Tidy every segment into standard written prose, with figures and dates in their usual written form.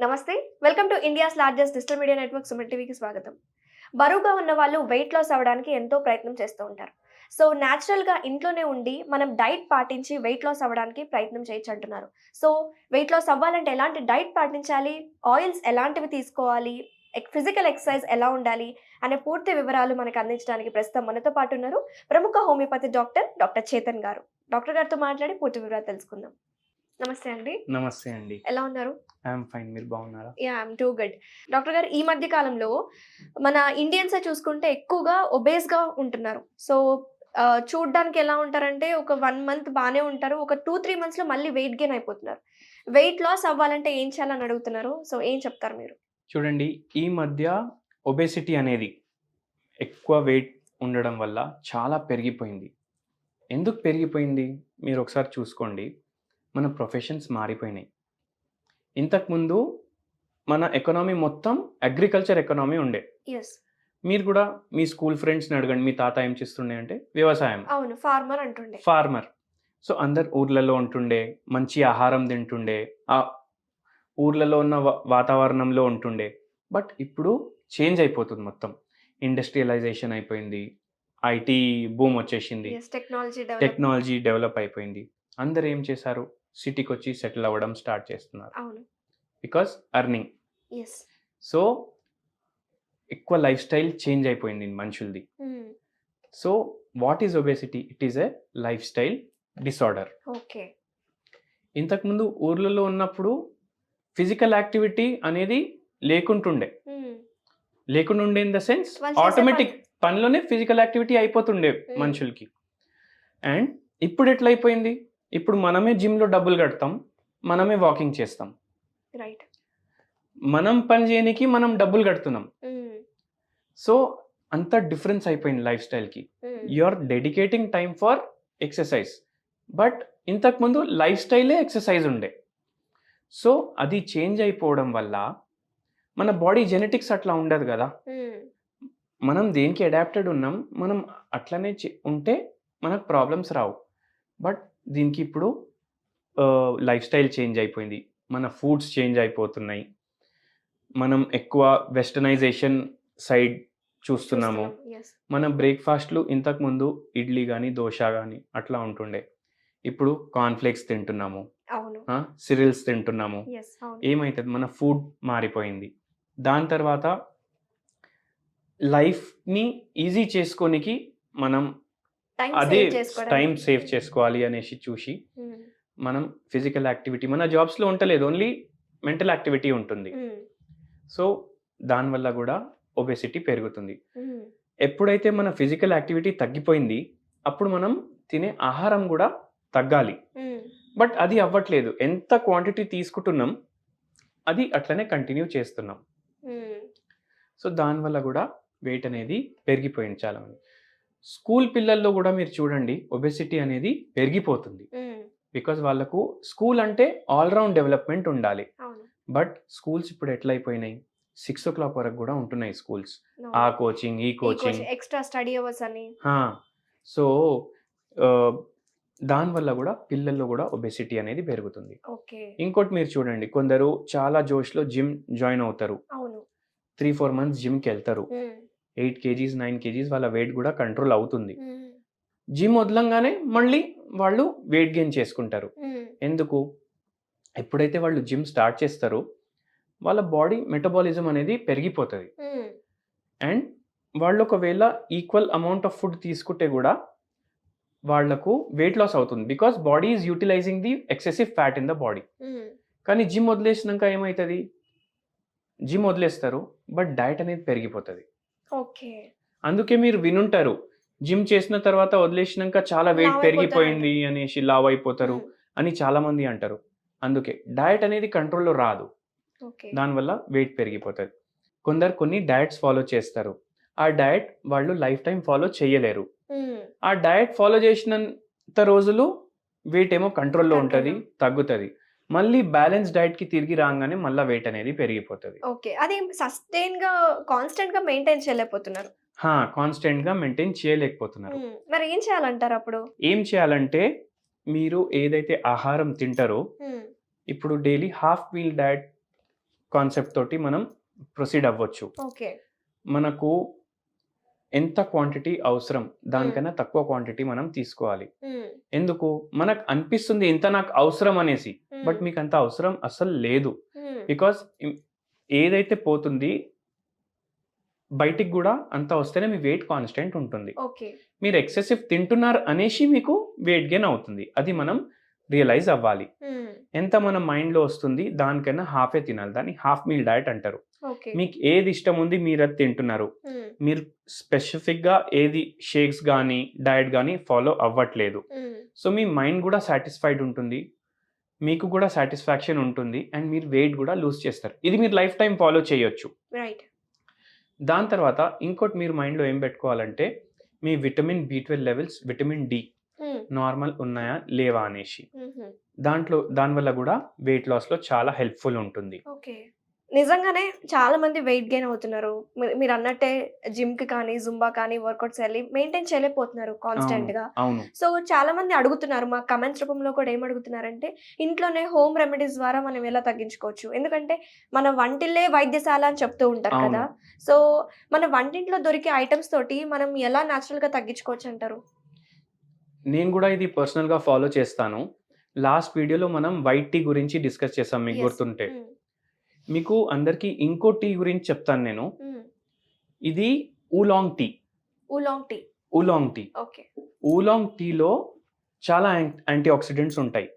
నమస్తే. Welcome to India's largest digital media network Suman టీవీకి స్వాగతం. బరువుగా ఉన్న వాళ్ళు వెయిట్ లాస్ అవ్వడానికి ఎంతో ప్రయత్నం చేస్తూ ఉంటారు. సో న్యాచురల్‌గా ఇంట్లోనే ఉండి మనం డైట్ పాటించి వెయిట్ లాస్ అవ్వడానికి ప్రయత్నం చేయొచ్చు అంటున్నారు. సో వెయిట్ లాస్ అవ్వాలంటే ఎలాంటి డైట్ పాటించాలి? ఆయిల్స్ ఎలాంటివి తీసుకోవాలి? ఫిజికల్ ఎక్సర్సైజ్ ఎలా ఉండాలి? అనే పూర్తి వివరాలు మనకు అందించడానికి ప్రస్తుతం మనతో పాటు ఉన్నారు ప్రముఖ హోమియోపతి డాక్టర్ చేతన్ గారు. డాక్టర్ గారితో మాట్లాడి పూర్తి వివరాలు తెలుసుకుందాం. నమస్తే అండి. నమస్తే అండి. ఎలా ఉన్నారు? I'm fine. మీరు బాగున్నారా? Yeah! I'm too good. Doctor గారు, ఈ మధ్య కాలంలో మన ఇండియన్సే చూసుకుంటే ఎక్కువగా ఒబేస్‌గా ఉంటున్నారు. సో, చూడ్డానికి ఎలా ఉంటారంటే ఒక 1 మంత్ బానే ఉంటారు. ఒక 2, 3 మంత్స్‌లో మళ్ళీ వెయిట్ గెయిన్ అయిపోతున్నారు. వెయిట్ లాస్ అవ్వాలంటే ఏం చేయాలని అడుగుతున్నారు. సో, ఏం చెప్తారు మీరు? చూడండి, ఈ మధ్య ఒబేసిటీ అనేది ఎక్కువ వెయిట్ ఉండడం వల్ల చాలా పెరిగిపోయింది. ఎందుకు పెరిగిపోయింది? మీరు ఒకసారి చూసుకోండి. మన ప్రొఫెషన్స్ మారిపోయినాయి. ఇంతకుముందు మన ఎకానమీ మొత్తం అగ్రికల్చర్ ఎకానమీ ఉండే. యెస్. మీరు కూడా మీ స్కూల్ ఫ్రెండ్స్‌ని అడగండి. మీ తాత ఏం చేస్తుండే అంటే వ్యవసాయం. అవును. ఫార్మర్ అంటుండే. ఫార్మర్. సో, అందరు ఊర్లలో ఉంటుండే. మంచి ఆహారం తింటుండే. ఆ ఊర్లలో ఉన్న వాతావరణంలో ఉంటుండే. బట్ ఇప్పుడు చేంజ్ అయిపోతుంది మొత్తం. ఇండస్ట్రియలైజేషన్ అయిపోయింది. ఐటీ బూమ్ వచ్చేసింది. యెస్. టెక్నాలజీ టెక్నాలజీ డెవలప్ అయిపోయింది. అందరూ ఏం చేశారు? సిటీకొచ్చి సెటిల్ అవ్వడం స్టార్ట్ చేస్తున్నారు. అవును. Because earning. యెస్. సో, ఎక్కువ లైఫ్ స్టైల్ చేంజ్ అయిపోయింది మనుషులది. హ్మ్. So, what is obesity? It is a life style disorder. Okay. ఇంతకుముందు ఊర్లలో ఉన్నప్పుడు ఫిజికల్ యాక్టివిటీ అనేది లేకుంటుండే. హ్మ్. లేకుండా ఇన్ ద సెన్స్ వాళ్ళు చేసే ఆటోమేటిక్ పనిలోనే ఫిజికల్ యాక్టివిటీ అయిపోతుండే మనుషులకి. అండ్ ఇప్పుడు ఎట్లయిపోయింది? ఇప్పుడు మనమే జిమ్లో డబ్బులు కడతాం, మనమే వాకింగ్ చేస్తాం. రైట్. మనం పని చేయడానికి మనం డబ్బులు కడుతున్నాం. హ్మ్. సో, అంత డిఫరెన్స్ అయిపోయింది లైఫ్ స్టైల్కి. Hmm. You are dedicating time for exercise. But ఇంతకుముందు లైఫ్ స్టైలే ఎక్సర్సైజ్ ఉండే. సో, అది చేంజ్ అయిపోవడం వల్ల మన బాడీ జెనెటిక్స్ అట్లా ఉండదు కదా. హ్మ్. మనం దేనికి అడాప్టెడ్ ఉన్నాం, మనం అట్లనే ఉంటే మనకు ప్రాబ్లమ్స్ రావు. బట్ దీనికి ఇప్పుడు లైఫ్ స్టైల్ చేంజ్ అయిపోయింది. మన ఫుడ్స్ చేంజ్ అయిపోతున్నాయి. మనం ఎక్కువ వెస్టర్నైజేషన్ సైడ్ చూస్తున్నాము. యెస్. మన బ్రేక్ఫాస్ట్లు ఇంతకుముందు ఇడ్లీ కానీ దోశ కానీ అట్లా ఉంటుండే. ఇప్పుడు కార్న్‌ఫ్లేక్స్ తింటున్నాము, అవును. సిరియల్స్ తింటున్నాము. యెస్. అవును. ఏమైతుంది? మన ఫుడ్ మారిపోయింది. దాని తర్వాత లైఫ్‌ని ఈజీ చేసుకోనికి మనం అదే టైం సేవ్ చేసుకోవాలి అనేసి చూసి హ్మ్. మనం ఫిజికల్ యాక్టివిటీ మన జాబ్స్‌లో ఉంటలేదు. ఓన్లీ మెంటల్ యాక్టివిటీ ఉంటుంది. హ్మ్. సో, దానివల్ల కూడా ఒబేసిటీ పెరుగుతుంది. హ్మ్. ఎప్పుడైతే మన ఫిజికల్ యాక్టివిటీ తగ్గిపోయింది, అప్పుడు మనం తినే ఆహారం కూడా తగ్గాలి. హ్మ్. బట్ అది అవ్వట్లేదు. ఎంత క్వాంటిటీ తీసుకుంటున్నాం, అది అట్లనే కంటిన్యూ చేస్తున్నాం. హ్మ్. సో, దానివల్ల కూడా వెయిట్ అనేది పెరిగిపోయింది చాలామంది. స్కూల్ పిల్లల్లో కూడా మీరు చూడండి, ఒబేసిటీ అనేది పెరిగిపోతుంది. హ్మ్. బికాజ్ వాళ్ళకు స్కూల్ అంటే ఆల్ రౌండ్ డెవలప్మెంట్ ఉండాలి. అవును. బట్ స్కూల్స్ ఇప్పుడు ఎట్లయిపోయినాయి? 6:00 వరకు కూడా ఉంటున్నాయి స్కూల్స్. అవును. ఆ కోచింగ్, ఈ కోచింగ్. ఎక్స్‌ట్రా స్టడీ అవర్స్ అని. సో, ఆహ్, దానివల్ల కూడా పిల్లల్లో కూడా ఒబేసిటీ అనేది పెరుగుతుంది. ఓకే. ఇంకోటి మీరు చూడండి, కొందరు చాలా జోష్‌లో జిమ్ జాయిన్ అవుతారు. అవును. 3, 4 మంత్స్ జిమ్‌కెళ్తారు. హ్మ్. 8 కేజీస్, 9 కేజీస్ వాళ్ళ వెయిట్ కూడా కంట్రోల్ అవుతుంది. హ్మ్. జిమ్ వదలంగానే మళ్ళీ వాళ్ళు వెయిట్ గెయిన్ చేసుకుంటారు. హ్మ్. ఎందుకు? ఎప్పుడైతే వాళ్ళు జిమ్ స్టార్ట్ చేస్తారో వాళ్ళ బాడీ మెటబాలిజం అనేది పెరిగిపోతది. హ్మ్. అండ్ వాళ్ళు ఒకవేళ ఈక్వల్ అమౌంట్ ఆఫ్ ఫుడ్ తీసుకుంటే కూడా వాళ్ళకు వెయిట్ లాస్ అవుతుంది. Because body is utilising the excessive fat in the body. Hmm. కానీ జిమ్ వదిలేసినాక ఏమవుతుంది? జిమ్ వదిలేస్తారు, బట్ డయట్ అనేది పెరిగిపోతుంది. ఓకే. అందుకే మీరు వినుంటారు, జిమ్ చేసిన తర్వాత వదిలేసినాక చాలా వెయిట్ లావు పెరిగిపోయింది అనేసి లావ్ అయిపోతారు హ్మ్. అని చాలా మంది అంటారు. అందుకే డయట్ అనేది కంట్రోల్లో రాదు. ఓకే. దానివల్ల వెయిట్ పెరిగిపోతుంది. కొందరు కొన్ని డయట్స్ ఫాలో చేస్తారు. ఆ డయట్ వాళ్ళు లైఫ్ టైం ఫాలో చేయలేరు. హ్మ్. ఆ డయట్ ఫాలో చేసినంత రోజులు వెయిట్ ఏమో కంట్రోల్లో ఉంటుంది, కంట్రోల్‌లో. తగ్గుతుంది. మళ్ళీ బ్యాలెన్స్ డయట్‌కి తిరిగి రాగానే మళ్ళీ వెయిట్ అనేది పెరిగిపోతుంది. ఓకే. అది కాన్స్టెంట్‌గా మెయింటైన్ చేయలేకపోతున్నారు. కాన్స్టెంట్‌గా మెయింటైన్ చేయలేకపోతున్నారు. హ్మ్. మరి ఏం చేయాలంటారు అప్పుడు? ఏం చేయాలంటే, మీరు ఏదైతే ఆహారం తింటారో, హ్మ్. ఇప్పుడు daily half meal diet concept తోటి మనం ప్రొసీడ్ అవ్వచ్చు. ఓకే. మనకు ఎంత క్వాంటిటీ అవసరం దానికన్నా తక్కువ క్వాంటిటీ మనం తీసుకోవాలి. ఎందుకు? మనకు అనిపిస్తుంది ఇంత నాకు అవసరం అనేసి, బట్ మీకు అంత అవసరం అసలు లేదు. బికాస్ ఏదైతే పోతుంది బయటికి కూడా అంత వస్తేనే మీ వెయిట్ కాన్స్టెంట్ ఉంటుంది. ఓకే. మీరు ఎక్సెసివ్ తింటున్నారు అనేసి మీకు వెయిట్ గెయిన్ అవుతుంది. అది మనం రియలైజ్ అవ్వాలి. ఎంత మన మైండ్లో వస్తుంది దానికన్నా హాఫే తినాలి. దాన్ని హాఫ్ మీల్ డయట్ అంటారు. ఓకే. మీకు ఏది ఇష్టం ఉంది మీరు అది తింటున్నారు. మీరు స్పెసిఫిక్గా ఏది షేక్స్ కానీ డయట్ కానీ ఫాలో అవ్వట్లేదు. సో మీ మైండ్ కూడా సాటిస్ఫైడ్ ఉంటుంది, మీకు కూడా సాటిస్ఫాక్షన్ ఉంటుంది, అండ్ మీరు వెయిట్ కూడా లూజ్ చేస్తారు. ఇది మీరు లైఫ్ టైం ఫాలో చేయొచ్చు. రైట్. దాని తర్వాత ఇంకోటి మీరు మైండ్లో ఏం పెట్టుకోవాలంటే మీ vitamin B12 levels, vitamin D normal ఉన్నాయా లేవా అనేసి. దానివల్ల కూడా వెయిట్ లాస్లో చాలా హెల్ప్ఫుల్ ఉంటుంది. ఓకే. నిజంగానే చాలా మంది వెయిట్ గెయిన్ అవుతున్నారు. మీరు అన్నట్టే జిమ్కి కానీ జుంబా కానీ వర్కౌట్స్ వెళ్ళి మెయింటైన్ చేయలేకపోతున్నారు కాన్స్టెంట్గా. అవును. సో చాలా మంది అడుగుతున్నారు, మా కమెంట్స్ రూపంలో కూడా ఏం అడుగుతున్నారంటే ఇంట్లోనే హోమ్ రెమెడీస్ ద్వారా మనం ఎలా తగ్గించుకోవచ్చు, ఎందుకంటే మన వంటిల్లే వైద్యశాల అని చెప్తూ ఉంటారు కదా. సో మన వంటింట్లో దొరికే ఐటమ్స్ తోటి మనం ఎలా న్యాచురల్గా తగ్గించుకోవచ్చు అంటారు? నేను కూడా ఇది పర్సనల్గా ఫాలో చేస్తాను. లాస్ట్ వీడియోలో మనం వైట్ టీ గురించి డిస్కస్ చేసాం, మీకు గుర్తుంటే. మీకు అందరికీ ఇంకో టీ గురించి చెప్తాను నేను. ఇది oolong tea. Oolong tea. Okay. Oolong టీలో చాలా యాంటీ ఆక్సిడెంట్స్ ఉంటాయి,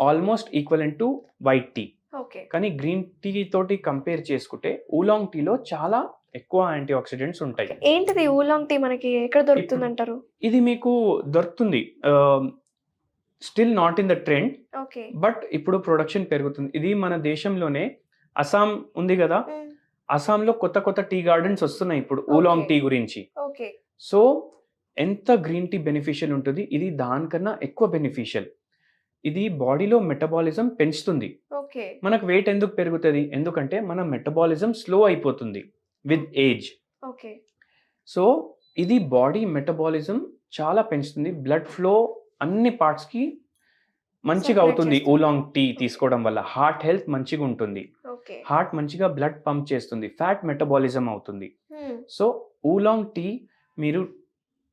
almost equivalent to white tea. Okay. కానీ గ్రీన్ టీ తోటి కంపేర్ చేసుకుంటే ఊలాంగ్ టీలో చాలా ఎక్కువ యాంటీ ఆక్సిడెంట్స్ ఉంటాయి. ఏంటిది ఊలాంగ్ టీ? మనకి ఎక్కడ దొరుకుతుంది అంటారు? ఇది మీకు దొరుకుతుంది, still not in the trend, okay, but ఇప్పుడు ప్రొడక్షన్ పెరుగుతుంది. ఇది మన దేశంలోనే అస్సాం ఉంది కదా, అస్సాంలో కొత్త కొత్త టీ గార్డెన్స్ వస్తున్నాయి ఇప్పుడు ఊలాంగ్ టీ గురించి. ఓకే. సో ఎంత గ్రీన్ టీ బెనిఫిషియల్ ఉంటుంది, ఇది దానికన్నా ఎక్కువ బెనిఫిషియల్. ఇది బాడీలో మెటబాలిజం పెంచుతుంది. ఓకే. మనకు వెయిట్ ఎందుకు పెరుగుతుంది? ఎందుకంటే మన మెటబాలిజం స్లో అయిపోతుంది విత్ ఏజ్. ఓకే. సో ఇది బాడీ మెటబాలిజం చాలా పెంచుతుంది, బ్లడ్ ఫ్లో అన్ని పార్ట్స్కి మంచిగా అవుతుంది. ఊలాంగ్ టీ తీసుకోవడం వల్ల హార్ట్ హెల్త్ మంచిగా ఉంటుంది, హార్ట్ మంచిగా బ్లడ్ పంప్ చేస్తుంది, ఫ్యాట్ మెటబాలిజం అవుతుంది. సో ఊలాంగ్ టీ మీరు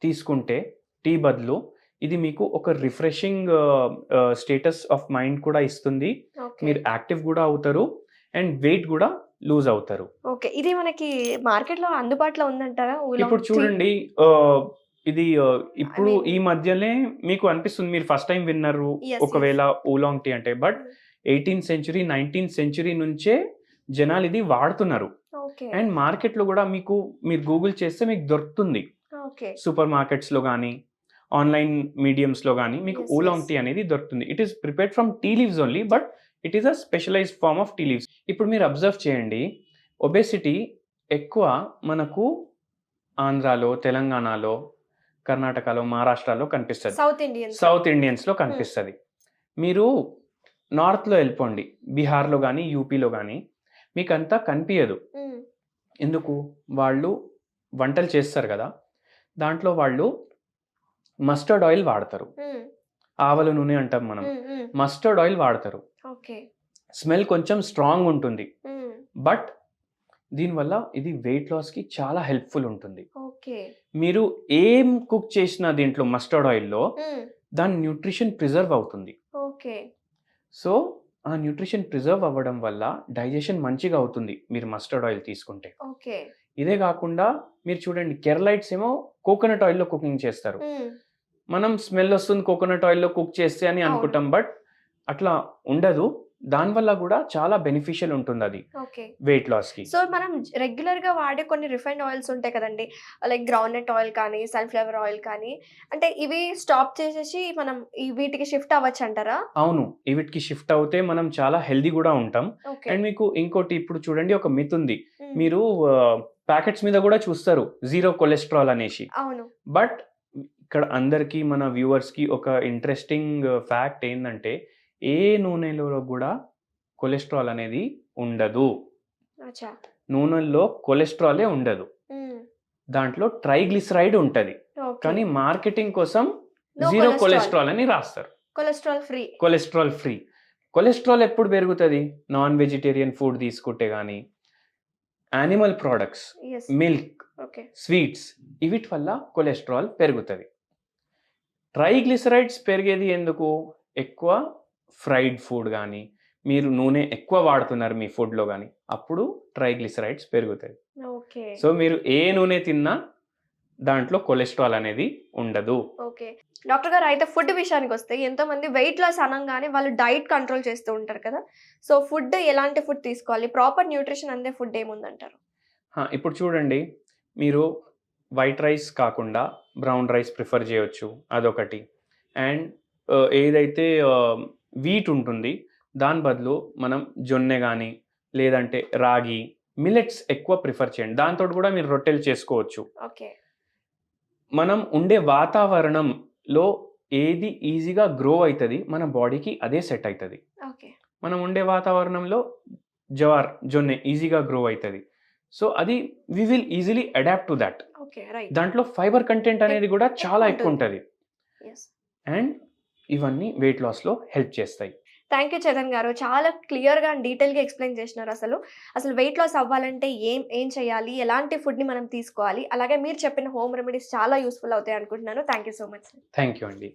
తీసుకుంటే టీ బదులు ఇది మీకు ఒక రిఫ్రెషింగ్ స్టేటస్ ఆఫ్ మైండ్ కూడా ఇస్తుంది, మీరు యాక్టివ్ కూడా అవుతారు అండ్ వెయిట్ కూడా లూజ్ అవుతారు. ఓకే. ఇది మనకి మార్కెట్లో అందుబాటులో ఉందంటారా? ఇప్పుడు చూడండి, ఇది ఇప్పుడు ఈ మధ్యనే మీకు అనిపిస్తుంది, మీరు ఫస్ట్ టైం విన్నారు ఒకవేళ ఊలాంగ్ టీ అంటే, but 18th century 19th century నుంచే జనాలు ఇది వాడుతున్నారు. అండ్ మార్కెట్లో కూడా మీరు గూగుల్ చేస్తే మీకు దొరుకుతుంది. సూపర్ మార్కెట్స్లో కానీ ఆన్లైన్ మీడియంస్లో కానీ మీకు ఊలాంగ్ టీ అనేది దొరుకుతుంది. It is prepared from tea leaves only, but it is a specialised form of tea leaves. ఇప్పుడు మీరు అబ్జర్వ్ చేయండి, ఒబేసిటీ ఎక్కువ మనకు ఆంధ్రాలో, తెలంగాణలో, కర్ణాటకలో, మహారాష్ట్రలో కనిపిస్తుంది, సౌత్ ఇండియన్స్లో కనిపిస్తుంది. మీరు నార్త్లో వెళ్ళిపోండి, బీహార్లో కానీ యూపీలో కానీ మీకు అంతా కనిపించదు. ఎందుకు? వాళ్ళు వంటలు చేస్తారు కదా, దాంట్లో వాళ్ళు మస్టర్డ్ ఆయిల్ వాడతారు, ఆవల నూనె అంటాం మనం, మస్టర్డ్ ఆయిల్ వాడతారు. స్మెల్ కొంచెం స్ట్రాంగ్ ఉంటుంది, బట్ దీనివల్ల ఇది వెయిట్ లాస్కి చాలా హెల్ప్ఫుల్ ఉంటుంది. మీరు ఏం కుక్ చేసినా దీంట్లో మస్టర్డ్ ఆయిల్లో దాని న్యూట్రిషన్ ప్రిజర్వ్ అవుతుంది. సో ఆ న్యూట్రిషన్ ప్రిజర్వ్ అవ్వడం వల్ల డైజెషన్ మంచిగా అవుతుంది మీరు మస్టర్డ్ ఆయిల్ తీసుకుంటే. ఇదే కాకుండా మీరు చూడండి, కేరళైట్స్ ఏమో కోకోనట్ ఆయిల్లో కుకింగ్ చేస్తారు. మనం స్మెల్ వస్తుంది కోకోనట్ ఆయిల్లో కుక్ చేస్తే అని అనుకుంటాం, బట్ అట్లా ఉండదు. దానివల్ల కూడా చాలా బెనిఫిషియల్ ఉంటుంది అది వెయిట్ లాస్ కి. సో మనం రెగ్యులర్ గా వాడే కొన్ని రిఫైన్డ్ ఆయిల్స్ ఉంటాయి కదండి, లైక్ గ్రౌండ్నట్ ఆయిల్ కానీ సన్ఫ్లవర్ ఆయిల్ కానీ, అంటే ఇవి స్టాప్ చేసేసి మనం వీటికి షిఫ్ట్ అవ్వచ్చు అంటారా? అవును, వీటికి షిఫ్ట్ అవుతే మనం చాలా హెల్దీ కూడా ఉంటాం. అండ్ మీకు ఇంకోటి, ఇప్పుడు చూడండి ఒక మిత్ ఉంది, మీరు ప్యాకెట్స్ మీద కూడా చూస్తారు జీరో కొలెస్ట్రాల్ అనేసి. అవును, బట్ ఇక్కడ అందరికి మన వ్యూవర్స్ కి ఒక ఇంట్రెస్టింగ్ ఫ్యాక్ట్ ఏంటంటే, ఏ నూనెలో కూడా కొలెస్ట్రాల్ అనేది ఉండదు. నూనెల్లో కొలెస్ట్రాలే ఉండదు, దాంట్లో ట్రైగ్లిసరైడ్ ఉంటది. కానీ మార్కెటింగ్ కోసం జీరో కొలెస్ట్రాల్ అని రాస్తారు, కొలెస్ట్రాల్ ఫ్రీ. కొలెస్ట్రాల్ ఎప్పుడు పెరుగుతుంది? నాన్ వెజిటేరియన్ ఫుడ్ తీసుకుంటే కానీ, animal products, yes. Milk, okay. Sweets వీటి వల్ల కొలెస్ట్రాల్ పెరుగుతుంది. ట్రైగ్లిసరైడ్స్ పెరిగేది ఎందుకు? ఎక్కువ ఫ్రైడ్ ఫుడ్ కానీ, మీరు నూనె ఎక్కువ వాడుతున్నారు మీ ఫుడ్లో కానీ, అప్పుడు ట్రైగ్లిసరైడ్స్ పెరుగుతాయి. ఓకే. సో మీరు ఏ నూనె తిన్నా దాంట్లో కొలెస్ట్రాల్ అనేది ఉండదు. ఓకే. డాక్టర్ గారు అయితే ఫుడ్ విషయానికి వస్తే ఎంతోమంది వెయిట్ లాస్ అనంగానే వాళ్ళు డైట్ కంట్రోల్ చేస్తూ ఉంటారు కదా! సో ఫుడ్ ఎలాంటి ఫుడ్ తీసుకోవాలి? ప్రాపర్ న్యూట్రిషన్ అందే ఫుడ్ ఏముందంటారు? ఇప్పుడు చూడండి, మీరు వైట్ రైస్ కాకుండా బ్రౌన్ రైస్ ప్రిఫర్ చేయొచ్చు, అదొకటి. అండ్ ఏదైతే వీట్ ఉంటుంది దాని బదులు మనం జొన్నె కానీ లేదంటే రాగి, మిల్లెట్స్ ఎక్కువ ప్రిఫర్ చేయండి. దాంతో కూడా మీరు రొట్టెలు చేసుకోవచ్చు. ఓకే. మనం ఉండే వాతావరణంలో ఏది ఈజీగా గ్రో అవుతుంది మన బాడీకి అదే సెట్ అవుతుంది. ఓకే. మనం ఉండే వాతావరణంలో జొన్నె ఈజీగా గ్రో అవుతుంది. సో అది we will easily adapt to that. Okay. Right. దాంట్లో ఫైబర్ కంటెంట్ అనేది కూడా చాలా ఎక్కువ ఎక్కువ ఉంటుంది. యెస్. అండ్ ఇవన్నీ వెయిట్ లాస్లో హెల్ప్ చేస్తాయి. Thank you Chetan garu. చాలా క్లియర్‌గా అండ్ డీటెయిల్‌గా ఎక్స్‌ప్లెయిన్ చేసినారు అసలు వెయిట్ లాస్ అవ్వాలంటే ఏం చేయాలి? ఎలాంటి ఫుడ్‌ని మనం తీసుకోవాలి? అలాగే మీరు చెప్పిన హోమ్ రెమెడీస్ చాలా యూజ్‌ఫుల్ అవుతాయి అనుకుంటున్నాను. Thank you so much. Thank you అండి.